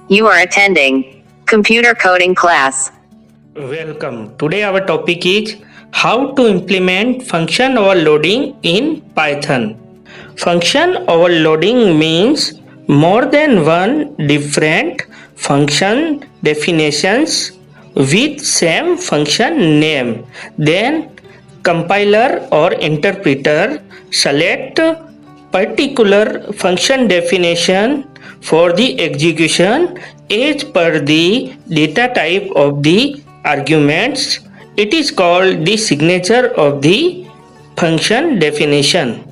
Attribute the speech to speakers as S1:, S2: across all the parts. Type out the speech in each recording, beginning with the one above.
S1: You are attending computer coding class.
S2: Welcome. Today our topic is how to implement function overloading in Python. Function overloading means more than one different function definitions with same function name. Then compiler or interpreter select particular function definition for the execution as per the data type of the arguments. It is called the signature of the function definition.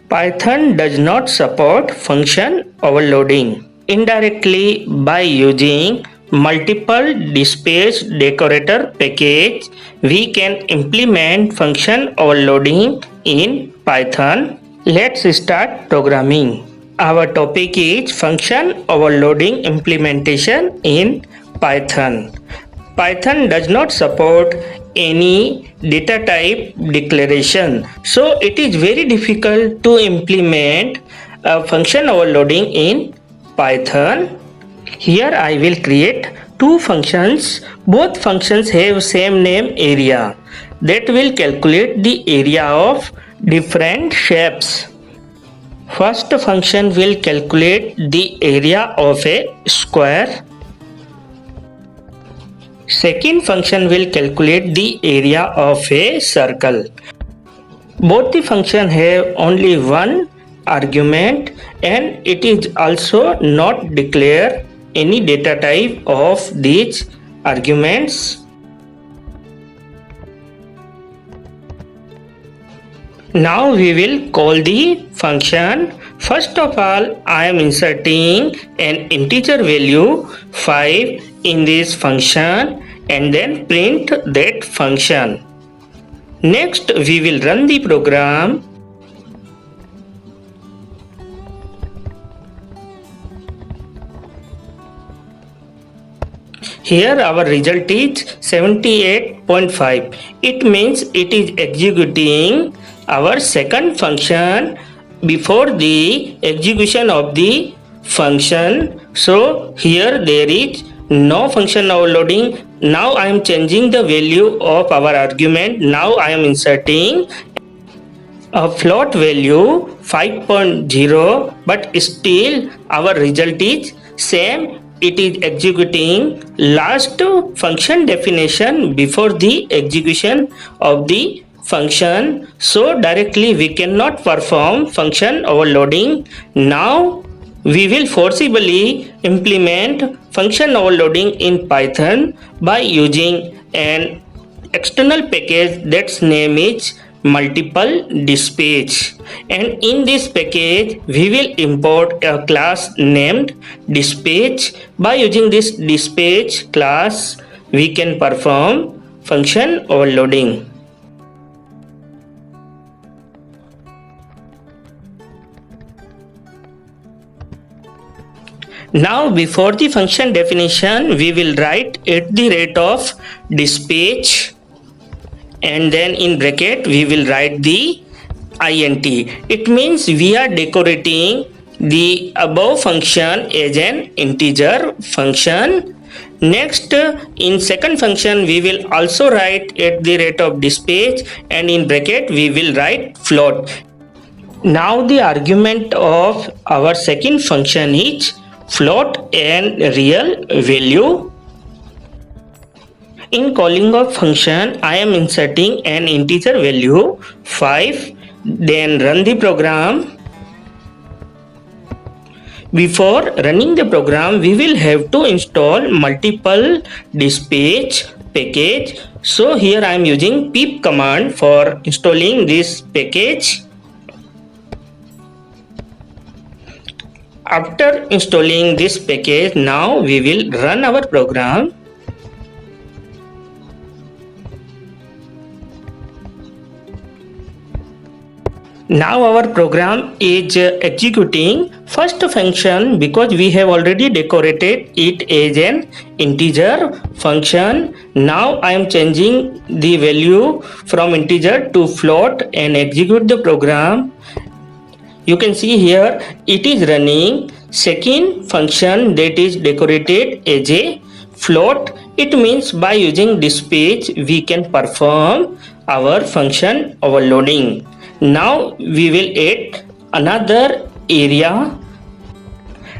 S2: Python does not support function overloading. Indirectly, by using multiple dispatch decorator package, we can implement function overloading in Python. Let's start programming. Our topic is function overloading implementation in Python. Python does not support any data type declaration, so it is very difficult to implement a function overloading in Python. Here I will create two functions. Both functions have same name area that will calculate the area of different shapes. First function will calculate the area of a square. Second function will calculate the area of a circle. Both the function have only one argument and it is also not declare any data type of these arguments. Now we will call the function. First of all, I am inserting an integer value 5 in this function and then print that function. Next, we will run the program. Here our result is 78.5. It means it is executing our second function before the execution of the function. So here there is no function overloading. Now I am changing the value of our argument. Now I am inserting a float value 5.0, but still our result is same. It is executing last function definition before the execution of the function, so directly we cannot perform function overloading. Now we will forcibly implement function overloading in Python by using an external package that's name is multiple dispatch, and in this package we will import a class named dispatch. By using this dispatch class we can perform function overloading. Now before the function definition we will write at the rate of dispatch and then in bracket we will write the int. It means we are decorating the above function as an integer function. Next, in second function we will also write at the rate of dispatch and in bracket we will write float. Now the argument of our second function is float and real value. In calling of function, I am inserting an integer value 5, then run the program. Before running the program, we will have to install multiple dispatch package. So here I am using pip command for installing this package. After installing this package, now we will run our program. Now our program is executing first function because we have already decorated it as an integer function. Now I am changing the value from integer to float and execute the program. You can see here it is running Second function that is decorated as a float. It means by using this page we can perform our function overloading. Now we will add another area.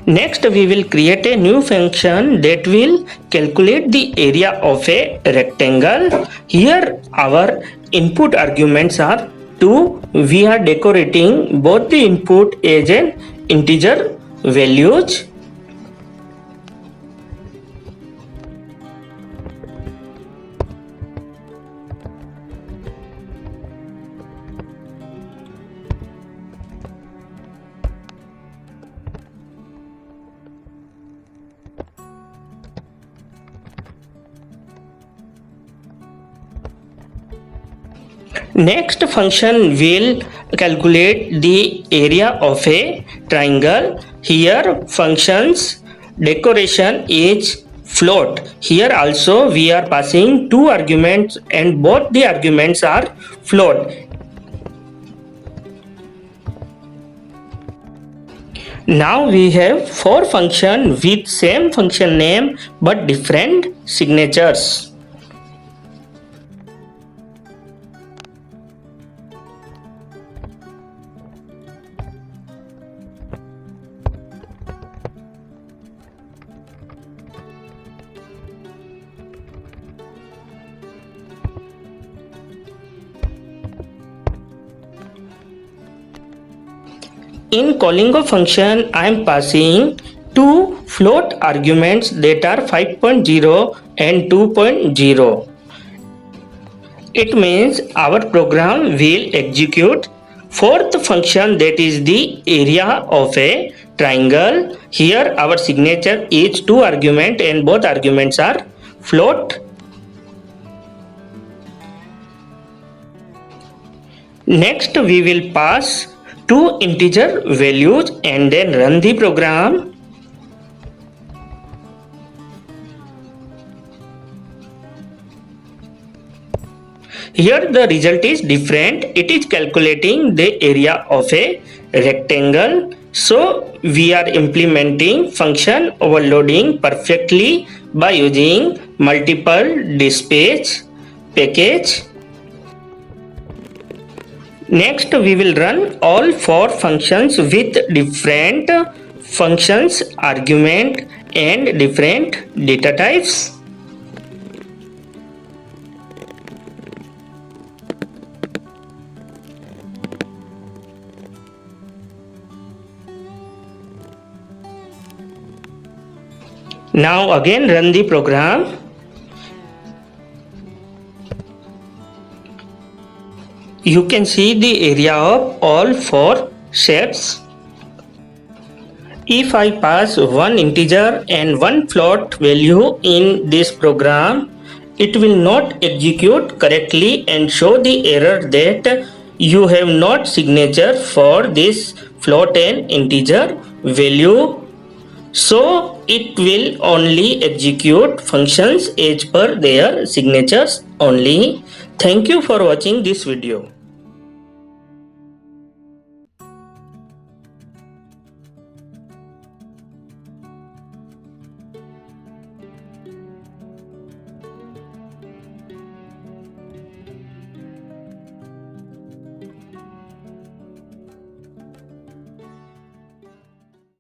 S2: Next we will create a new function that will calculate the area of a rectangle. Here our input arguments are 2. We are decorating both the input as an integer values. Next function will calculate the area of a triangle. Here functions decoration is float. Here also we are passing two arguments and both the arguments are float. Now we have four functions with same function name but different signatures. In calling a function, I am passing two float arguments that are 5.0 and 2.0. It means our program will execute fourth function, that is the area of a triangle. Here our signature is two argument and both arguments are float. Next we will pass two integer values and then run the program. Here the result is different. It is calculating the area of a rectangle. So we are implementing function overloading perfectly by using multiple dispatch package. Next we will run all four functions with different functions argument and different data types. Now again run the program. You can see the area of all four shapes. If I pass one integer and one float value in this program, it will not execute correctly and show the error that you have not signature for this float and integer value. So it will only execute functions as per their signatures only. Thank you for watching this video.